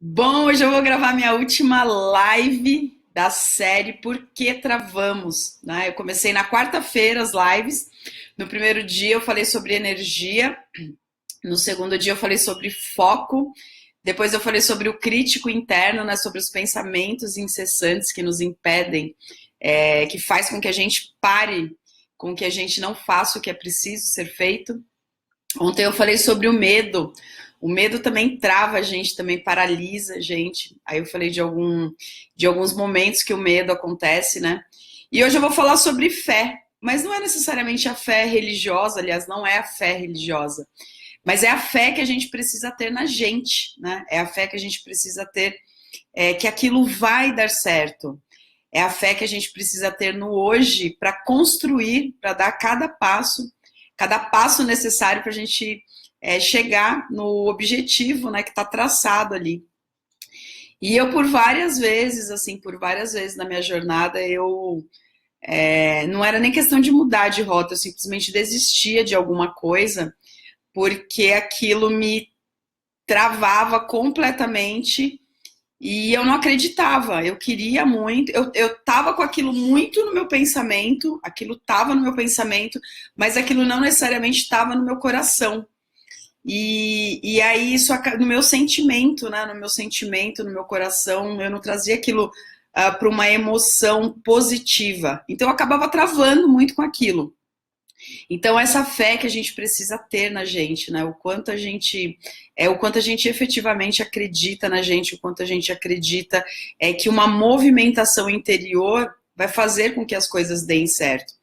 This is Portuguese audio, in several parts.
Bom, hoje eu vou gravar minha última live da série Por que Travamos, né? Eu comecei na quarta-feira as lives. No primeiro dia eu falei sobre energia, no segundo dia eu falei sobre foco, depois eu falei sobre o crítico interno, né? Sobre os pensamentos incessantes que nos impedem, que faz com que a gente pare, com que a gente não faça o que é preciso ser feito. Ontem eu falei sobre o medo. O medo também trava a gente, também paralisa a gente. Aí eu falei de alguns momentos que o medo acontece, né? E hoje eu vou falar sobre fé, mas não é necessariamente a fé religiosa, aliás, não é a fé religiosa, mas é a fé que a gente precisa ter na gente, né? É a fé que a gente precisa ter, que aquilo vai dar certo. É a fé que a gente precisa ter no hoje para construir, para dar cada passo necessário para a gente chegar no objetivo, né, que está traçado ali. E eu por várias vezes, assim, por várias vezes na minha jornada, não era nem questão de mudar de rota, eu simplesmente desistia de alguma coisa porque aquilo me travava completamente e eu não acreditava, eu queria muito, eu tava com aquilo muito no meu pensamento, aquilo tava no meu pensamento, mas aquilo não necessariamente estava no meu coração. E aí isso no meu sentimento, né? No meu sentimento, no meu coração, eu não trazia aquilo para uma emoção positiva. Então eu acabava travando muito com aquilo. Então essa fé que a gente precisa ter na gente, né? O quanto a gente efetivamente acredita na gente, o quanto a gente acredita que uma movimentação interior vai fazer com que as coisas deem certo.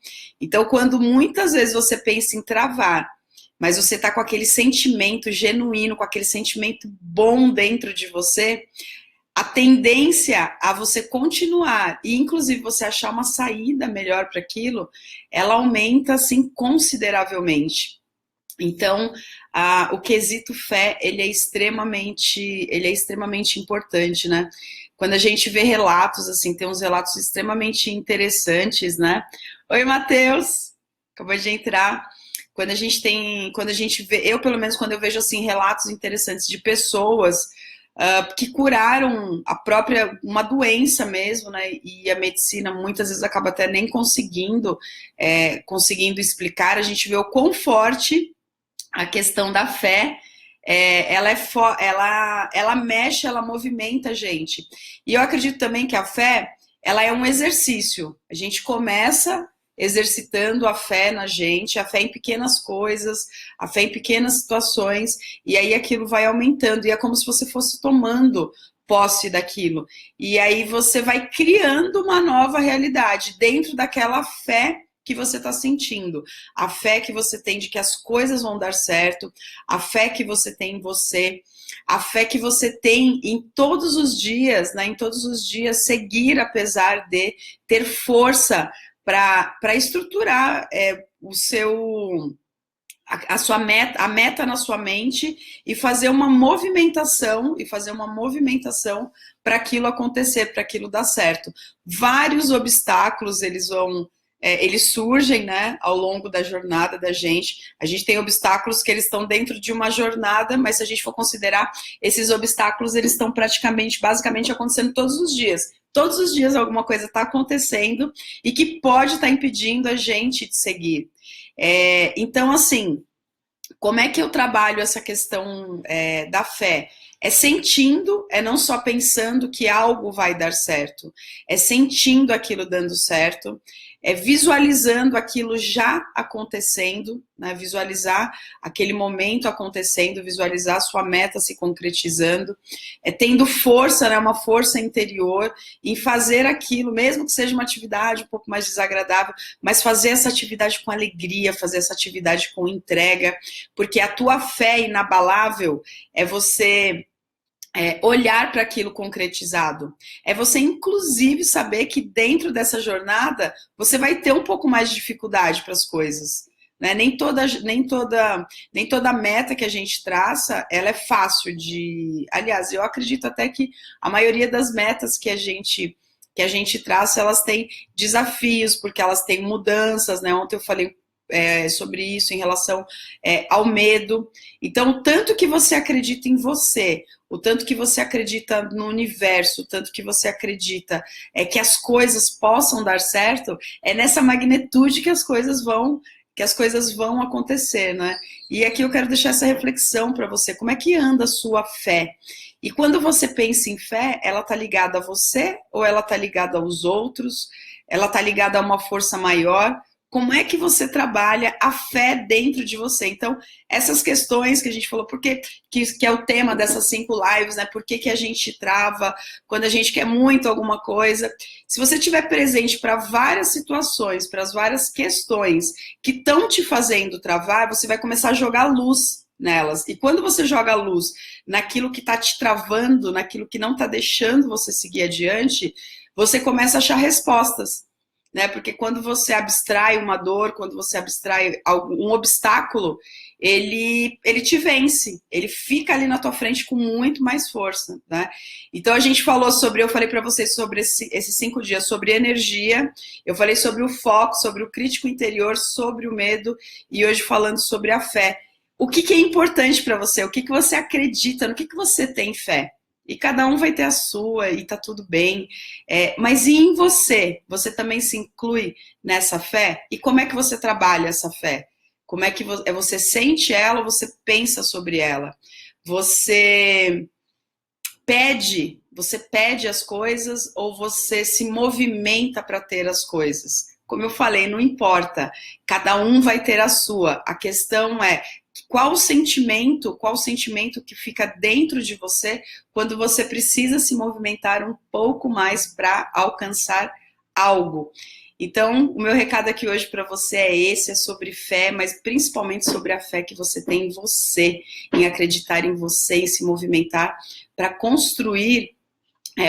Então quando muitas vezes você pensa em travar, mas você está com aquele sentimento genuíno, com aquele sentimento bom dentro de você, a tendência a você continuar e inclusive você achar uma saída melhor para aquilo, ela aumenta assim consideravelmente. Então, o quesito fé, ele é extremamente importante, né? Quando a gente vê relatos assim, tem uns relatos extremamente interessantes, né? Oi, Matheus, acabou de entrar. Quando a gente vê, eu pelo menos quando eu vejo assim relatos interessantes de pessoas que curaram a própria, uma doença mesmo, né? E a medicina muitas vezes acaba até nem conseguindo explicar. A gente vê o quão forte a questão da fé ela mexe, ela movimenta a gente. E eu acredito também que a fé ela é um exercício. A gente começa exercitando a fé na gente, a fé em pequenas coisas, a fé em pequenas situações, e aí aquilo vai aumentando, e é como se você fosse tomando posse daquilo. E aí você vai criando uma nova realidade dentro daquela fé que você está sentindo, a fé que você tem de que as coisas vão dar certo, a fé que você tem em você, a fé que você tem em todos os dias, né? Em todos os dias seguir apesar de ter força para estruturar o seu a sua meta, a meta na sua mente e fazer uma movimentação para aquilo acontecer, para aquilo dar certo. Vários obstáculos eles surgem, né, ao longo da jornada da gente. A gente tem obstáculos que eles estão dentro de uma jornada, mas se a gente for considerar, esses obstáculos eles estão basicamente acontecendo todos os dias. Todos os dias alguma coisa está acontecendo e que pode estar impedindo a gente de seguir. Então, assim, como é que eu trabalho essa questão da fé? É sentindo, é não só pensando que algo vai dar certo, é sentindo aquilo dando certo, é visualizando aquilo já acontecendo, né? Visualizar aquele momento acontecendo, visualizar a sua meta se concretizando, é tendo força, né? Uma força interior em fazer aquilo, mesmo que seja uma atividade um pouco mais desagradável, mas fazer essa atividade com alegria, fazer essa atividade com entrega, porque a tua fé inabalável é você olhar para aquilo concretizado. É você, inclusive, saber que dentro dessa jornada você vai ter um pouco mais de dificuldade para as coisas. Né? Nem toda meta que a gente traça, ela é fácil de... Aliás, eu acredito até que a maioria das metas que a gente traça, elas têm desafios, porque elas têm mudanças, né? Ontem eu falei sobre isso em relação ao medo. Então, o tanto que você acredita em você, o tanto que você acredita no universo, o tanto que você acredita que as coisas possam dar certo, é nessa magnitude que as coisas vão acontecer, né? E aqui eu quero deixar essa reflexão para você. Como é que anda a sua fé? E quando você pensa em fé, ela está ligada a você ou ela está ligada aos outros? Ela está ligada a uma força maior? Como é que você trabalha a fé dentro de você? Então, essas questões que a gente falou, que é o tema dessas 5 lives, né? Por que a gente trava quando a gente quer muito alguma coisa? Se você estiver presente para várias situações, para as várias questões que estão te fazendo travar, você vai começar a jogar luz nelas. E quando você joga luz naquilo que está te travando, naquilo que não está deixando você seguir adiante, você começa a achar respostas. Né? Porque quando você abstrai uma dor, quando você abstrai um obstáculo, ele te vence, ele fica ali na tua frente com muito mais força, né? Então a gente falou eu falei para vocês sobre esses 5 dias, sobre energia, eu falei sobre o foco, sobre o crítico interior, sobre o medo, e hoje falando sobre a fé. O que é importante para você? O que você acredita? No que você tem fé? E cada um vai ter a sua, e tá tudo bem. Mas e em você? Você também se inclui nessa fé? E como é que você trabalha essa fé? Como é que você sente ela ou você pensa sobre ela? Você pede as coisas ou você se movimenta para ter as coisas? Como eu falei, não importa. Cada um vai ter a sua. A questão é qual o sentimento que fica dentro de você quando você precisa se movimentar um pouco mais para alcançar algo. Então, o meu recado aqui hoje para você é sobre fé, mas principalmente sobre a fé que você tem em você, em acreditar em você, em se movimentar para construir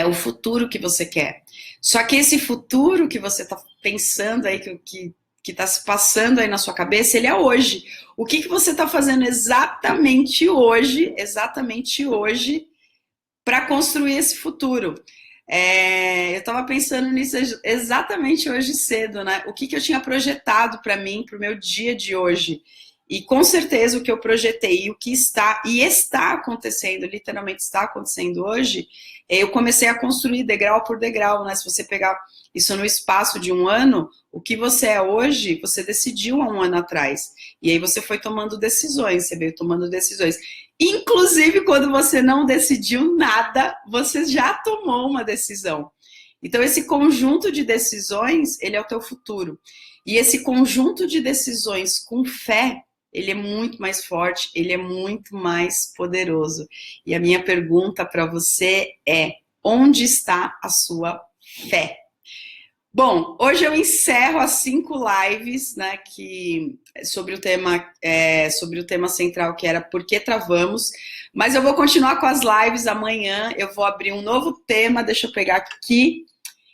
o futuro que você quer. Só que esse futuro que você está pensando aí, que está se passando aí na sua cabeça, ele é hoje. O que você está fazendo exatamente hoje para construir esse futuro? Eu estava pensando nisso exatamente hoje cedo, né? O que eu tinha projetado para mim, para o meu dia de hoje. E com certeza o que eu projetei, o que está acontecendo, literalmente está acontecendo hoje, eu comecei a construir degrau por degrau, né? Se você pegar isso no espaço de 1 ano, o que você é hoje, você decidiu há 1 ano atrás. E aí você foi tomando decisões, você veio tomando decisões. Inclusive, quando você não decidiu nada, você já tomou uma decisão. Então, esse conjunto de decisões, ele é o teu futuro. E esse conjunto de decisões com fé, ele é muito mais forte, ele é muito mais poderoso. E a minha pergunta para você é: onde está a sua fé? Bom, hoje eu encerro as 5 lives, né, sobre o tema central, que era Por que Travamos, mas eu vou continuar com as lives amanhã, eu vou abrir um novo tema, deixa eu pegar aqui,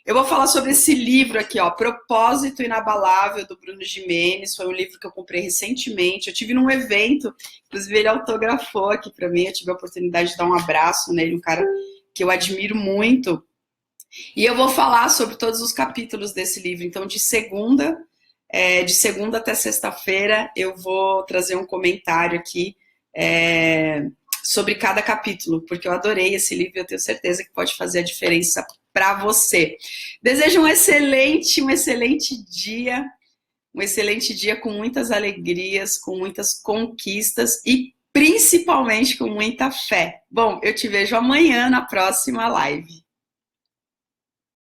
eu vou falar sobre esse livro aqui, ó, Propósito Inabalável, do Bruno Gimenez, foi um livro que eu comprei recentemente, eu tive num evento, inclusive ele autografou aqui para mim, eu tive a oportunidade de dar um abraço nele, um cara que eu admiro muito. E eu vou falar sobre todos os capítulos desse livro. Então, de segunda até sexta-feira, eu vou trazer um comentário aqui sobre cada capítulo, porque eu adorei esse livro e eu tenho certeza que pode fazer a diferença para você. Desejo um excelente dia com muitas alegrias, com muitas conquistas e principalmente com muita fé. Bom, eu te vejo amanhã na próxima live.